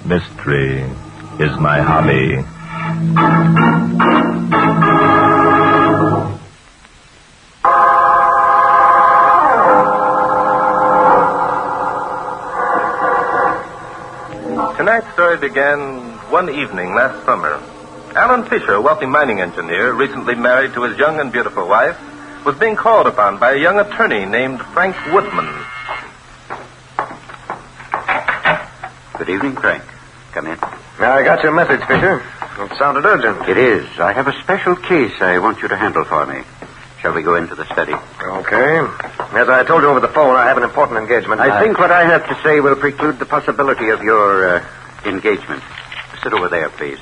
Mystery is my hobby. Tonight's story began one evening last summer. Alan Fisher, a wealthy mining engineer, recently married to his young and beautiful wife, was being called upon by a young attorney named Frank Woodman. Good evening, Frank. Come in. Now, I got your message, Fisher. It sounded urgent. It is. I have a special case I want you to handle for me. Shall we go into the study? Okay. As I told you over the phone, I have an important engagement. I think what I have to say will preclude the possibility of your engagement. Sit over there, please.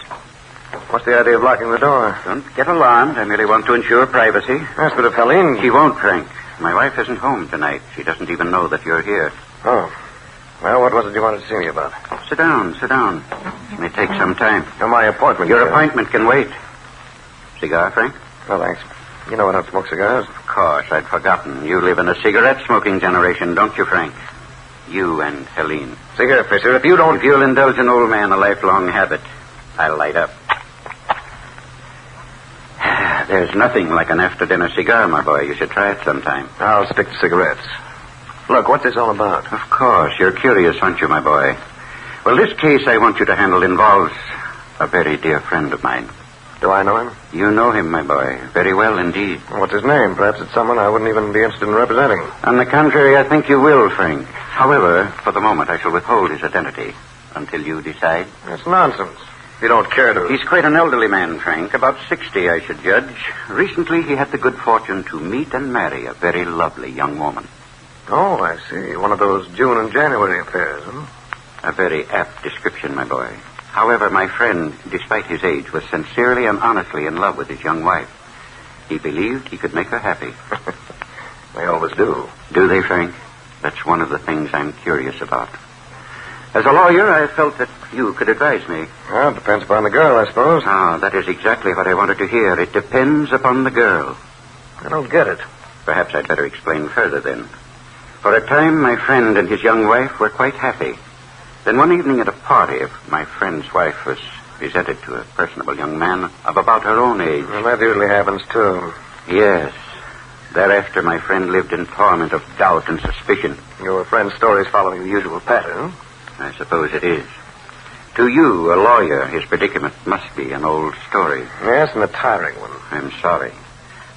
What's the idea of locking the door? Don't get alarmed. I merely want to ensure privacy. Yes, but if Helene... She won't, Frank. My wife isn't home tonight. She doesn't even know that you're here. Oh. Well, what was it you wanted to see me about? Sit down. It may take some time. Oh, my appointment. Your appointment can wait. Cigar, Frank? No, thanks. You know I don't smoke cigars. Of course, I'd forgotten. You live in a cigarette-smoking generation, don't you, Frank? You and Helene. See here, Fisher, if you don't... If you'll indulge an old man a lifelong habit, I'll light up. There's nothing like an after-dinner cigar, my boy. You should try it sometime. I'll stick to cigarettes. Look, what's this all about? Of course. You're curious, aren't you, my boy? Well, this case I want you to handle involves a very dear friend of mine. Do I know him? You know him, my boy. Very well indeed. What's his name? Perhaps it's someone I wouldn't even be interested in representing. On the contrary, I think you will, Frank. However, for the moment, I shall withhold his identity until you decide. That's nonsense. If you don't care to... He's quite an elderly man, Frank. About 60, I should judge. Recently, he had the good fortune to meet and marry a very lovely young woman. Oh, I see. One of those June and January affairs, huh? A very apt description, my boy. However, my friend, despite his age, was sincerely and honestly in love with his young wife. He believed he could make her happy. They always do. Do they, Frank? That's one of the things I'm curious about. As a lawyer, I felt that you could advise me. Well, it depends upon the girl, I suppose. Ah, that is exactly what I wanted to hear. It depends upon the girl. I don't get it. Perhaps I'd better explain further, then. For a time, my friend and his young wife were quite happy. Then one evening at a party, my friend's wife was presented to a personable young man of about her own age. Well, that usually happens, too. Yes. Thereafter, my friend lived in torment of doubt and suspicion. Your friend's story is following the usual pattern. I suppose it is. To you, a lawyer, his predicament must be an old story. Yes, and a tiring one. I'm sorry.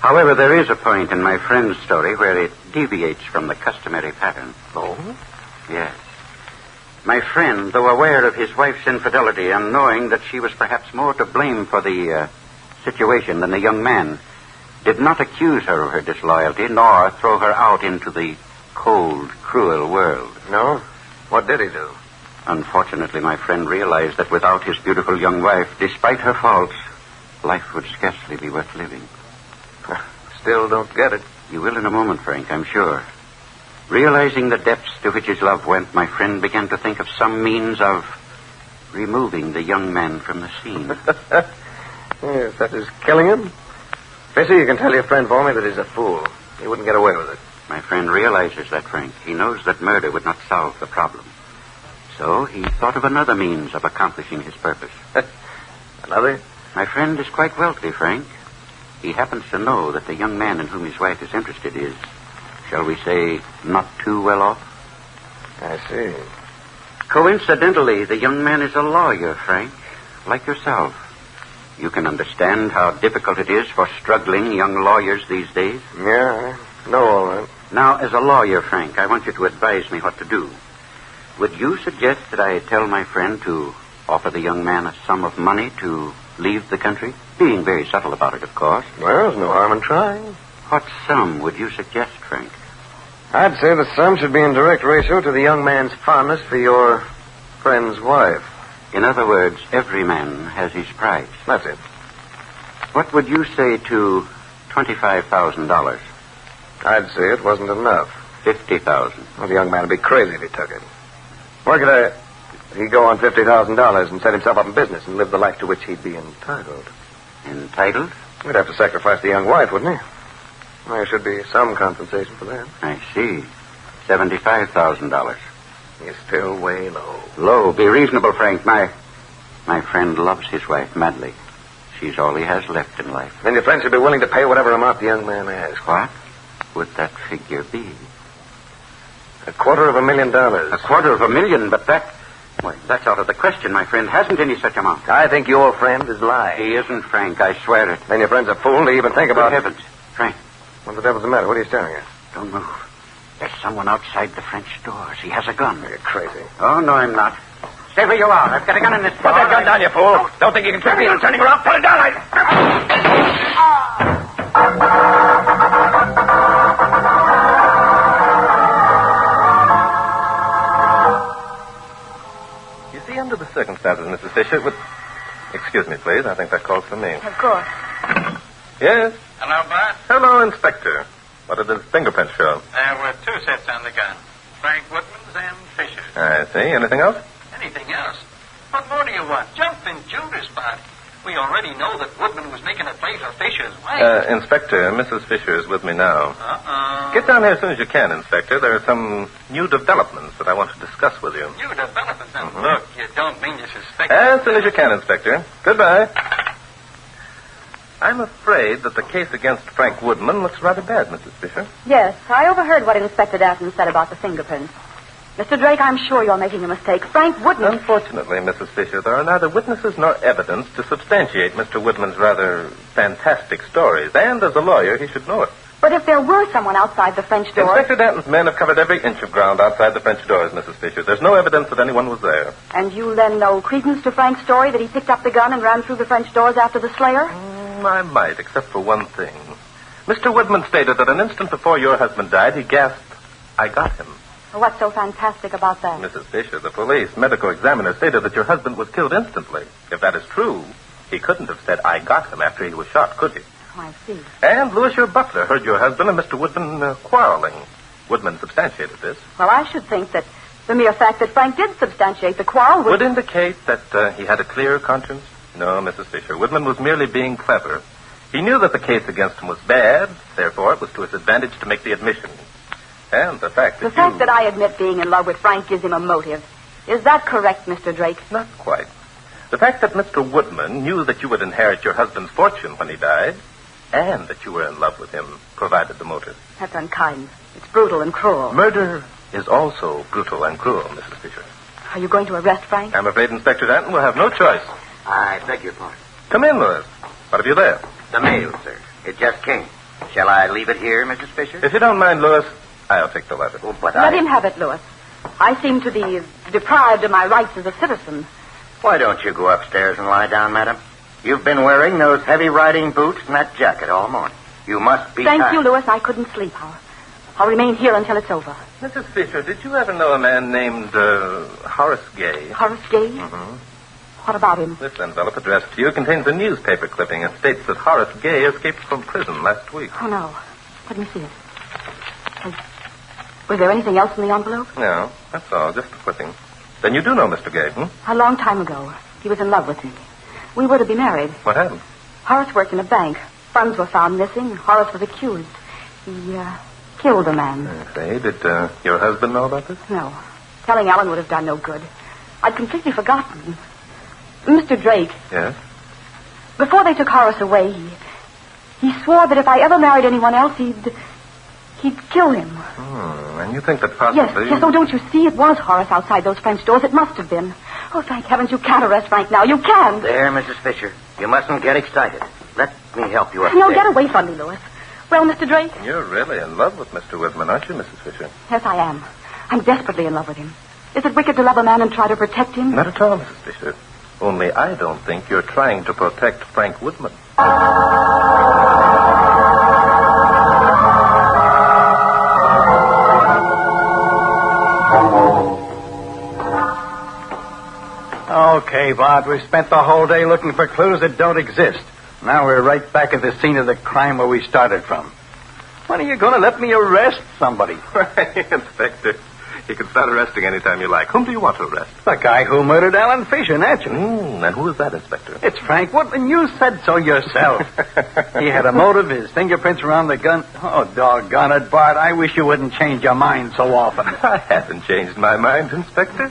However, there is a point in my friend's story where it deviates from the customary pattern. Oh? Yes. My friend, though aware of his wife's infidelity and knowing that she was perhaps more to blame for the situation than the young man, did not accuse her of her disloyalty nor throw her out into the cold, cruel world. No? What did he do? Unfortunately, my friend realized that without his beautiful young wife, despite her faults, life would scarcely be worth living. Still don't get it. You will in a moment, Frank, I'm sure. Realizing the depths to which his love went, my friend began to think of some means of removing the young man from the scene. Yes, that is killing him. Fisher, you can tell your friend for me that he's a fool. He wouldn't get away with it. My friend realizes that, Frank. He knows that murder would not solve the problem. So he thought of another means of accomplishing his purpose. Another? My friend is quite wealthy, Frank. He happens to know that the young man in whom his wife is interested is, shall we say, not too well off. I see. Coincidentally, the young man is a lawyer, Frank, like yourself. You can understand how difficult it is for struggling young lawyers these days. Yeah, I know all that. Now, as a lawyer, Frank, I want you to advise me what to do. Would you suggest that I tell my friend to offer the young man a sum of money to leave the country? Being very subtle about it, of course. Well, there's no harm in trying. What sum would you suggest, Frank? I'd say the sum should be in direct ratio to the young man's fondness for your friend's wife. In other words, every man has his price. That's it. What would you say to $25,000? I'd say it wasn't enough. $50,000. Well, the young man would be crazy if he took it. Where could he'd go on $50,000 and set himself up in business and live the life to which he'd be entitled? Entitled? He'd have to sacrifice the young wife, wouldn't he? Well, there should be some compensation for that. I see. $75,000. You're still way low. Low. Be reasonable, Frank. My friend loves his wife madly. She's all he has left in life. Then your friend should be willing to pay whatever amount the young man asks. What would that figure be? $250,000. $250,000, but that's out of the question. My friend hasn't any such amount. I think your friend is lying. He isn't, Frank. I swear it. Then your friend's a fool to even think about Good heavens. Frank. What the devil's the matter? What are you staring at? Don't move. There's someone outside the French doors. He has a gun. You're crazy. Oh, no, I'm not. Stay where you are. I've got a gun in this Put that gun down, you fool. Don't think you can trick me into turning around. Put it down. You see, under the circumstances, Mrs. Fisher, it would... Excuse me, please. I think that calls for me. Of course. Yes? Hello, Bart. Hello, Inspector. What did the fingerprints show? There were 2 sets on the gun. Frank Woodman's and Fisher's. I see. Anything else? Anything else? What more do you want? Jumping Judas, Bart. We already know that Woodman was making a play for Fisher's wife. Inspector, Mrs. Fisher is with me now. Uh-oh. Get down here as soon as you can, Inspector. There are some new developments that I want to discuss with you. New developments? Now, look, you don't mean you suspect... As soon as you can, Inspector. Goodbye. I'm afraid that the case against Frank Woodman looks rather bad, Mrs. Fisher. Yes, I overheard what Inspector Datton said about the fingerprints. Mr. Drake, I'm sure you're making a mistake. Frank Woodman... Unfortunately, Mrs. Fisher, there are neither witnesses nor evidence to substantiate Mr. Woodman's rather fantastic stories. And as a lawyer, he should know it. But if there were someone outside the French door... Inspector Danton's men have covered every inch of ground outside the French doors, Mrs. Fisher. There's no evidence that anyone was there. And you lend no credence to Frank's story that he picked up the gun and ran through the French doors after the slayer? I might, except for one thing. Mr. Woodman stated that an instant before your husband died, he gasped, "I got him." Well, what's so fantastic about that? Mrs. Fisher, the police medical examiner stated that your husband was killed instantly. If that is true, he couldn't have said, "I got him," after he was shot, could he? Oh, I see. And Louis, your butler, heard your husband and Mr. Woodman quarreling. Woodman substantiated this. Well, I should think that the mere fact that Frank did substantiate the quarrel would indicate that he had a clear conscience. No, Mrs. Fisher. Woodman was merely being clever. He knew that the case against him was bad, therefore it was to his advantage to make the admission. And the fact that that I admit being in love with Frank gives him a motive. Is that correct, Mr. Drake? Not quite. The fact that Mr. Woodman knew that you would inherit your husband's fortune when he died, and that you were in love with him, provided the motive. That's unkind. It's brutal and cruel. Murder is also brutal and cruel, Mrs. Fisher. Are you going to arrest Frank? I'm afraid Inspector Danton will have no choice. I beg your pardon. Come in, Louis. What have you there? The mail, sir. It just came. Shall I leave it here, Mrs. Fisher? If you don't mind, Louis, I'll take the letter. Oh, but Let him have it, Louis. I seem to be deprived of my rights as a citizen. Why don't you go upstairs and lie down, madam? You've been wearing those heavy riding boots and that jacket all morning. You must be Thank tired. you, Louis. I couldn't sleep. I'll remain here until it's over. Mrs. Fisher, did you ever know a man named Horace Gay? Horace Gay? Mm-hmm. What about him? This envelope addressed to you contains a newspaper clipping. It states that Horace Gay escaped from prison last week. Oh, no. Let me see it. Was there anything else in the envelope? No, that's all. Just the clipping. Then you do know Mr. Gay, A long time ago. He was in love with me. We were to be married. What happened? Horace worked in a bank. Funds were found missing. Horace was accused. He killed a man. I see. Did your husband know about this? No. Telling Alan would have done no good. I'd completely forgotten. Mr. Drake. Yes? Before they took Horace away, he swore that if I ever married anyone else, he'd kill him. And you think that possibly... Yes. Oh, don't you see? It was Horace outside those French doors. It must have been. Oh, thank heavens, you can't arrest Frank now. You can't. There, Mrs. Fisher. You mustn't get excited. Let me help you upstairs. No, get away from me, Louis. Well, Mr. Drake? You're really in love with Mr. Woodman, aren't you, Mrs. Fisher? Yes, I am. I'm desperately in love with him. Is it wicked to love a man and try to protect him? Not at all, Mrs. Fisher. Only I don't think you're trying to protect Frank Woodman. Okay, Bart, we've spent the whole day looking for clues that don't exist. Now we're right back at the scene of the crime where we started from. When are you going to let me arrest somebody? Inspector, You can start arresting any time you like. Whom do you want to arrest? The guy who murdered Alan Fisher, naturally. And who is that, Inspector? It's Frank Woodman. You said so yourself. He had a motive. His fingerprints were on the gun. Oh, doggone it, Bart. I wish you wouldn't change your mind so often. I haven't changed my mind, Inspector.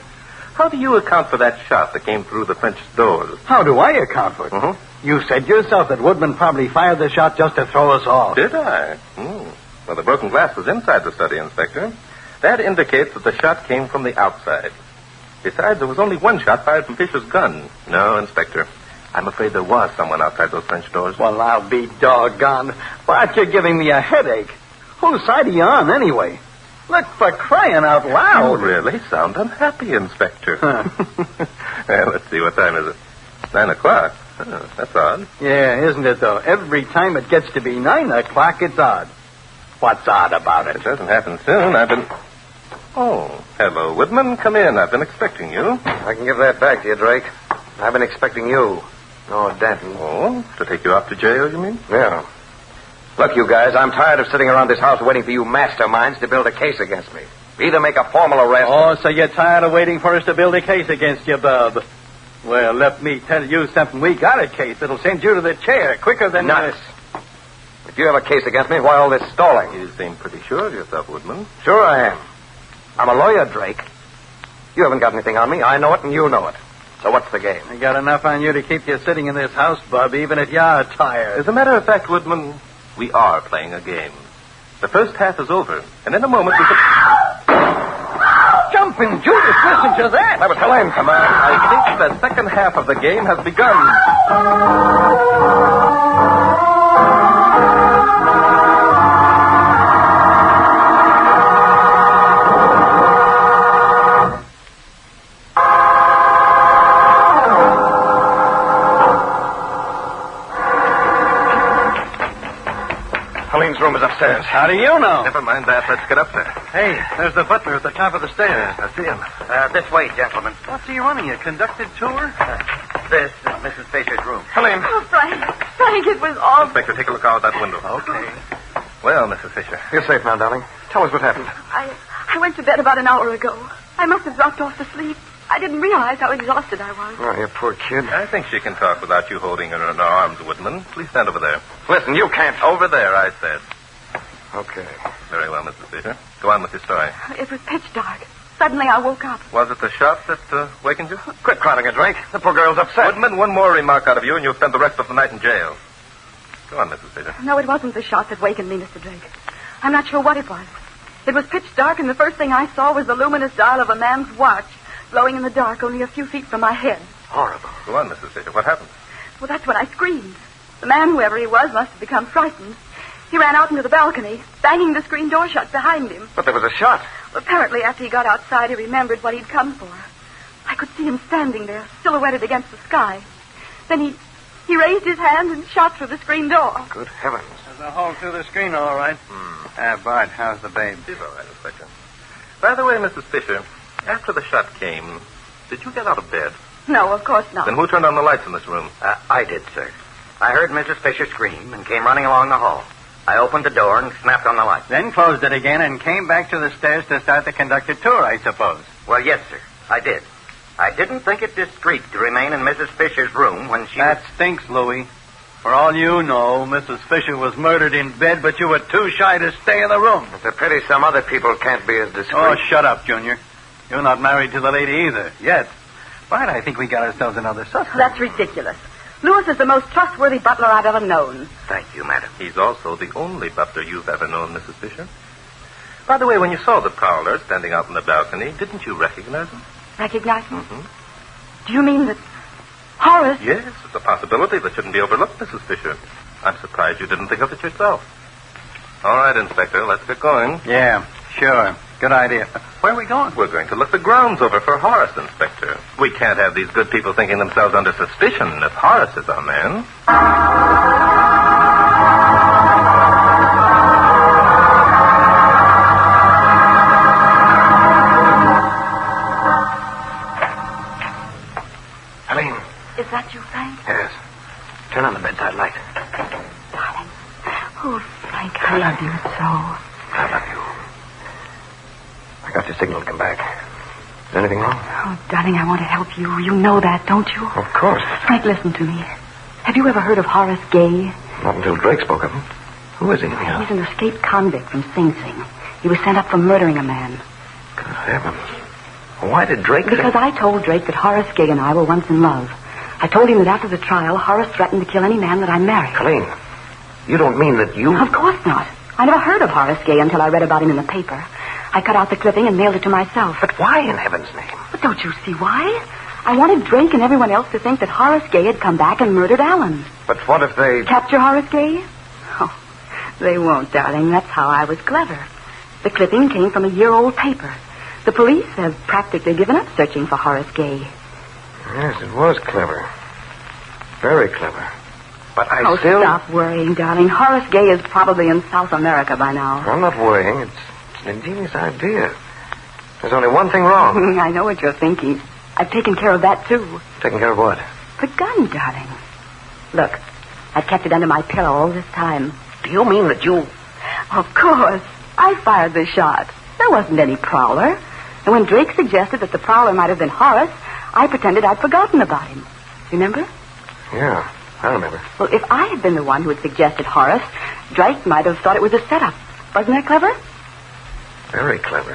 How do you account for that shot that came through the French doors? How do I account for it? You said yourself that Woodman probably fired the shot just to throw us off. Did I? Well, the broken glass was inside the study, Inspector. That indicates that the shot came from the outside. Besides, there was only one shot fired from Fisher's gun. No, Inspector. I'm afraid there was someone outside those French doors. Well, I'll be doggone. Bart, you're giving me a headache. Whose side are you on, anyway? Look, for crying out loud. You really sound unhappy, Inspector. Well, let's see, what time is it? 9 o'clock. Oh, that's odd. Yeah, isn't it, though? Every time it gets to be 9 o'clock, it's odd. What's odd about it? It doesn't happen soon. Oh, hello, Woodman. Come in. I've been expecting you. I can give that back to you, Drake. I've been expecting you. Oh, Danton. Oh, to take you off to jail, you mean? Yeah. Look, you guys, I'm tired of sitting around this house waiting for you masterminds to build a case against me. Either make a formal arrest... Oh, so you're tired of waiting for us to build a case against you, bub. Well, let me tell you something. We got a case that'll send you to the chair quicker than... Nuts. If you have a case against me, why all this stalling? You seem pretty sure of yourself, Woodman. Sure I am. I'm a lawyer, Drake. You haven't got anything on me. I know it, and you know it. So what's the game? I got enough on you to keep you sitting in this house, bub, even if you're tired. As a matter of fact, Woodman, we are playing a game. The first half is over, and in a moment we could... Jumping Judas, listen to that! That was Helene. Come on, I think the second half of the game has begun. Helene's room is upstairs. How do you know? Never mind that. Let's get up there. Hey, there's the butler at the top of the stairs. I see him. This way, gentlemen. What's he running, a conducted tour? This is Mrs. Fisher's room. Helene. Oh, Frank, it was awful. Inspector, take a look out that window. Okay. Well, Mrs. Fisher. You're safe now, darling. Tell us what happened. I went to bed about an hour ago. I must have dropped off to sleep. I didn't realize how exhausted I was. Oh, you poor kid. I think she can talk without you holding her in her arms, Woodman. Please stand over there. Listen, you can't. Over there, I said. Okay. Very well, Mrs. Fisher. Go on with your story. It was pitch dark. Suddenly I woke up. Was it the shot that wakened you? Quit crowding her, Drake. The poor girl's upset. Woodman, one more remark out of you, and you'll spend the rest of the night in jail. Go on, Mrs. Fisher. No, it wasn't the shot that wakened me, Mr. Drake. I'm not sure what it was. It was pitch dark, and the first thing I saw was the luminous dial of a man's watch glowing in the dark only a few feet from my head. Horrible. Go on, Mrs. Fisher. What happened? Well, that's when I screamed. The man, whoever he was, must have become frightened. He ran out into the balcony, banging the screen door shut behind him. But there was a shot. Well, apparently, after he got outside, he remembered what he'd come for. I could see him standing there, silhouetted against the sky. Then he raised his hand and shot through the screen door. Good heavens. There's a hole through the screen, all right. Bart, how's the babe? She's all right, Inspector. By the way, Mrs. Fisher, after the shot came, did you get out of bed? No, of course not. Then who turned on the lights in this room? I did, sir. I heard Mrs. Fisher scream and came running along the hall. I opened the door and snapped on the light. Then closed it again and came back to the stairs to start the conducted tour, I suppose. Well, yes, sir. I did. I didn't think it discreet to remain in Mrs. Fisher's room when she That stinks, Louie. For all you know, Mrs. Fisher was murdered in bed, but you were too shy to stay in the room. It's a pity some other people can't be as discreet. Oh, shut up, Junior. You're not married to the lady either, yet. Bart, I think we got ourselves another suspect. That's ridiculous. Lewis is the most trustworthy butler I've ever known. Thank you, madam. He's also the only butler you've ever known, Mrs. Fisher. By the way, when you saw the prowler standing out on the balcony, didn't you recognize him? Recognize him? Do you mean that Horace? Yes, it's a possibility that shouldn't be overlooked, Mrs. Fisher. I'm surprised you didn't think of it yourself. All right, Inspector, let's get going. Yeah, sure. Good idea. Where are we going? We're going to look the grounds over for Horace, Inspector. We can't have these good people thinking themselves under suspicion if Horace is our man. Helene. Is that you, Frank? Yes. Turn on the bedside light. Darling. Oh, Frank, I love you so. I love you. I got your signal to come back. Is there anything wrong? Oh, darling, I want to help you. You know that, don't you? Of course. Frank, listen to me. Have you ever heard of Horace Gay? Not until Drake spoke of him. Who is he, anyhow? He's an escaped convict from Sing Sing. He was sent up for murdering a man. Good heavens. Why did Drake... Because I told Drake that Horace Gay and I were once in love. I told him that after the trial, Horace threatened to kill any man that I married. Colleen, you don't mean that you... Of course not. I never heard of Horace Gay until I read about him in the paper. I cut out the clipping and mailed it to myself. But why in heaven's name? But don't you see why? I wanted Drake and everyone else to think that Horace Gay had come back and murdered Alan. But what if they... Capture Horace Gay? Oh, they won't, darling. That's how I was clever. The clipping came from a year-old paper. The police have practically given up searching for Horace Gay. Yes, it was clever. Very clever. But I still... Stop worrying, darling. Horace Gay is probably in South America by now. I'm not worrying. It's an ingenious idea. There's only one thing wrong. I know what you're thinking. I've taken care of that, too. Taking care of what? The gun, darling. Look, I've kept it under my pillow all this time. Do you mean that you... Of course. I fired the shot. There wasn't any prowler. And when Drake suggested that the prowler might have been Horace, I pretended I'd forgotten about him. Remember? Yeah, I remember. Well, if I had been the one who had suggested Horace, Drake might have thought it was a setup. Wasn't that clever? Very clever.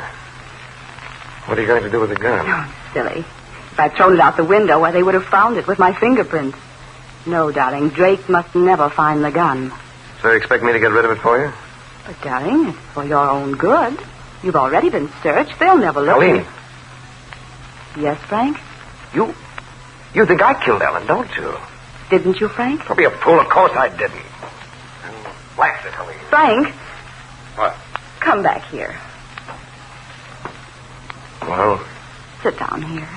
What are you going to do with the gun? Oh, silly. If I'd thrown it out the window, why, they would have found it with my fingerprints. No, darling, Drake must never find the gun. So you expect me to get rid of it for you? But, darling, it's for your own good. You've already been searched. They'll never look. Colleen. Yes, Frank? You think I killed Ellen, don't you? Didn't you, Frank? Don't be a fool. Of course I didn't. And blast it, Colleen. Frank? What? Come back here. Well? Sit down here.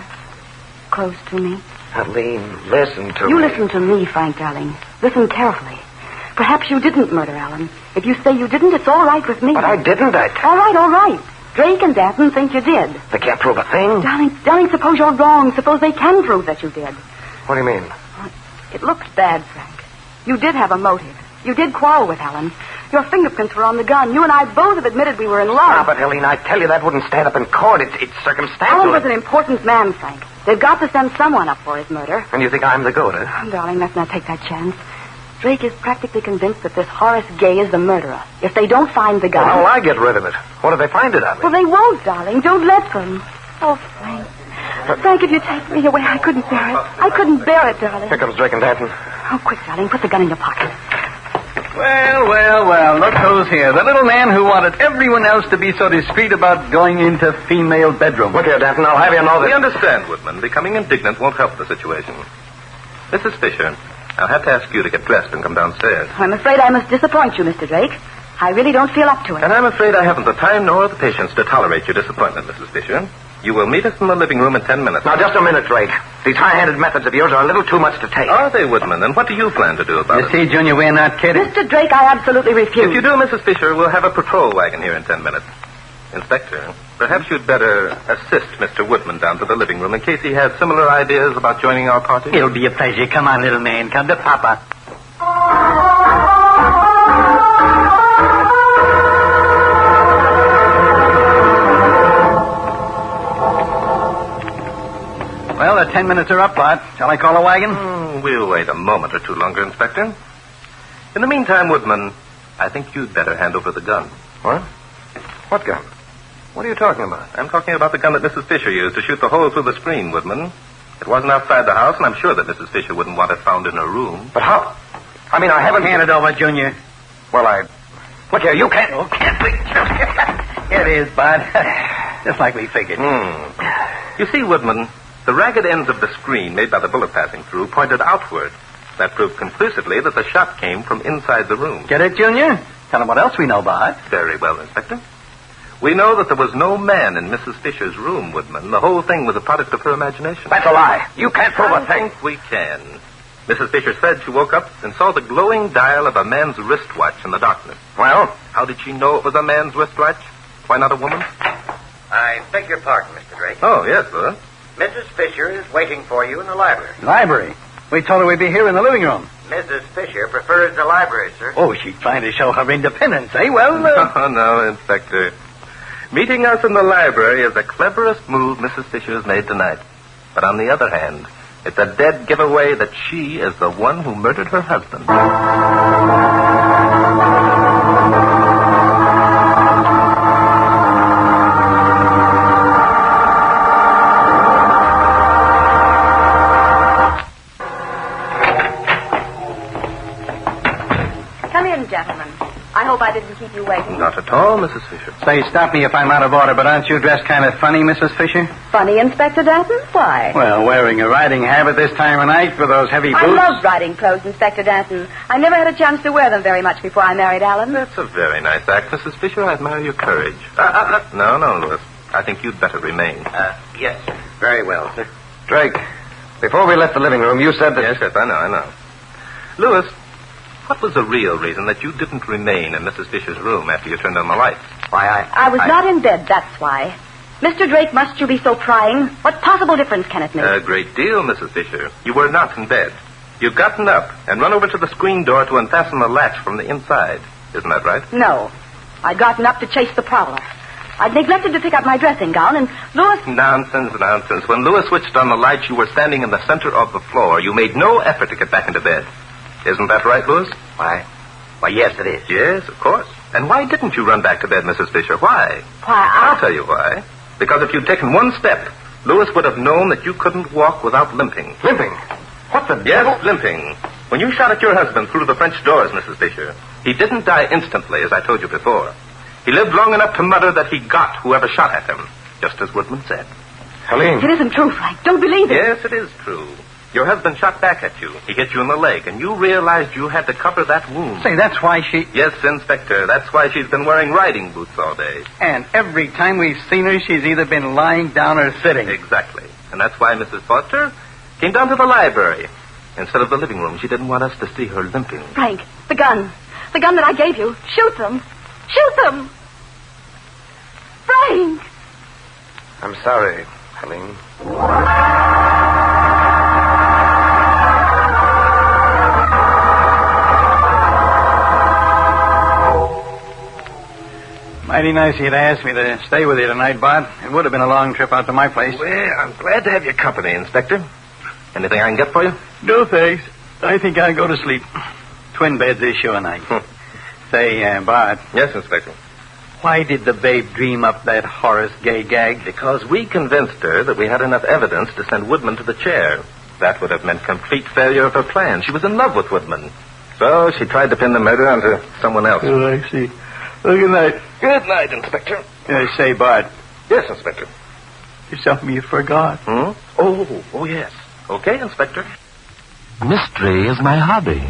Close to me. Colleen, listen to me. You listen to me, Frank, darling. Listen carefully. Perhaps you didn't murder Alan. If you say you didn't, it's all right with me. But I didn't. All right. Drake and Danton think you did. They can't prove a thing. Darling, suppose you're wrong. Suppose they can prove that you did. What do you mean? It looks bad, Frank. You did have a motive. You did quarrel with Alan. Your fingerprints were on the gun. You and I both have admitted we were in love. Ah, but Helene, I tell you, that wouldn't stand up in court. It's circumstantial. Alan was an important man, Frank. They've got to send someone up for his murder. And you think I'm the goat, huh? Oh, darling, let's not take that chance. Drake is practically convinced that this Horace Gay is the murderer. If they don't find the gun... Well, how will I get rid of it? What if they find it on me? Well, they won't, darling. Don't let them. Oh, Frank. Frank, if you take me away, I couldn't bear it. I couldn't bear it, darling. Here comes Drake and Danton. Oh, quick, darling. Put the gun in your pocket. Well. Look who's here. The little man who wanted everyone else to be so discreet about going into female bedroom. Look here, Danton. I'll have you know that... We understand, Woodman. Becoming indignant won't help the situation. Mrs. Fisher, I'll have to ask you to get dressed and come downstairs. I'm afraid I must disappoint you, Mr. Drake. I really don't feel up to it. And I'm afraid I haven't the time nor the patience to tolerate your disappointment, Mrs. Fisher. You will meet us in the living room in 10 minutes. Now, just a minute, Drake. These high-handed methods of yours are a little too much to take. Are they, Woodman? And what do you plan to do about You it? see, Junior, we're not kidding. Mr. Drake, I absolutely refuse. If you do, Mrs. Fisher, we'll have a patrol wagon here in 10 minutes. Inspector, perhaps you'd better assist Mr. Woodman down to the living room in case he has similar ideas about joining our party. It'll be a pleasure. Come on, little man. Come to Papa. Well, the 10 minutes are up, Bart. Shall I call a wagon? We'll wait a moment or two longer, Inspector. In the meantime, Woodman, I think you'd better hand over the gun. What? What gun? What are you talking about? I'm talking about the gun that Mrs. Fisher used to shoot the hole through the screen, Woodman. It wasn't outside the house, and I'm sure that Mrs. Fisher wouldn't want it found in her room. But how? I mean, I haven't... Hand it over, Junior. Well, Look here, you can't... Oh, can't we? Here it is, Bart. Just like we figured. You see, Woodman, the ragged ends of the screen made by the bullet passing through pointed outward. That proved conclusively that the shot came from inside the room. Get it, Junior? Tell them what else we know, Bart. Very well, Inspector. We know that there was no man in Mrs. Fisher's room, Woodman. The whole thing was a product of her imagination. That's a lie. You can't prove a I thing. think we can. Mrs. Fisher said she woke up and saw the glowing dial of a man's wristwatch in the darkness. Well? How did she know it was a man's wristwatch? Why not a woman's? I beg your pardon, Mr. Drake. Oh, yes, sir. Mrs. Fisher is waiting for you in the library. Library? We told her we'd be here in the living room. Mrs. Fisher prefers the library, sir. Oh, she's trying to show her independence, eh? Well, No, Inspector. Meeting us in the library is the cleverest move Mrs. Fisher's made tonight. But on the other hand, it's a dead giveaway that she is the one who murdered her husband. Come in, gentlemen. I hope I didn't keep you waiting. Not at all, Mrs. Fisher. Say, stop me if I'm out of order, but aren't you dressed kind of funny, Mrs. Fisher? Funny, Inspector Danton? Why? Well, wearing a riding habit this time of night with those heavy boots. I love riding clothes, Inspector Danton. I never had a chance to wear them very much before I married Alan. That's a very nice act, Mrs. Fisher. I admire your courage. No, Louis. I think you'd better remain. Yes, sir. Very well, sir. Drake, before we left the living room, you said that... Yes, I know. Louis, what was the real reason that you didn't remain in Mrs. Fisher's room after you turned on the lights? Why, I was not in bed, that's why. Mr. Drake, must you be so prying? What possible difference can it make? A great deal, Mrs. Fisher. You were not in bed. You'd gotten up and run over to the screen door to unfasten the latch from the inside. Isn't that right? No. I'd gotten up to chase the prowler. I'd neglected to pick up my dressing gown, and Louis... Nonsense. When Louis switched on the lights, you were standing in the center of the floor. You made no effort to get back into bed. Isn't that right, Louis? Why, yes, it is. Yes, of course. And why didn't you run back to bed, Mrs. Fisher? Why? Why, I'll tell you why. Because if you'd taken one step, Louis would have known that you couldn't walk without limping. Limping? What the devil? Yes, limping. When you shot at your husband through the French doors, Mrs. Fisher, he didn't die instantly, as I told you before. He lived long enough to mutter that he got whoever shot at him, just as Woodman said. Helene. It isn't true, Frank. Don't believe it. Yes, it is true. Your husband shot back at you. He hit you in the leg, and you realized you had to cover that wound. Say, that's why she... Yes, Inspector. That's why she's been wearing riding boots all day. And every time we've seen her, she's either been lying down or sitting. Exactly. And that's why Mrs. Foster came down to the library. Instead of the living room, she didn't want us to see her limping. Frank, the gun. The gun that I gave you. Shoot them. Shoot them. Frank! I'm sorry, Helene. Mighty nice you'd asked me to stay with you tonight, Bart. It would have been a long trip out to my place. Well, I'm glad to have your company, Inspector. Anything I can get for you? No, thanks. I think I'll go to sleep. Twin beds this show night. Say, Bart. Yes, Inspector. Why did the babe dream up that Horace gay gag? Because we convinced her that we had enough evidence to send Woodman to the chair. That would have meant complete failure of her plan. She was in love with Woodman. So she tried to pin the murder onto someone else. Oh, I see. Well, good night. Good night, Inspector. Say, Bart. Yes, Inspector. There's something you forgot. Oh, yes. Okay, Inspector. Mystery is my hobby.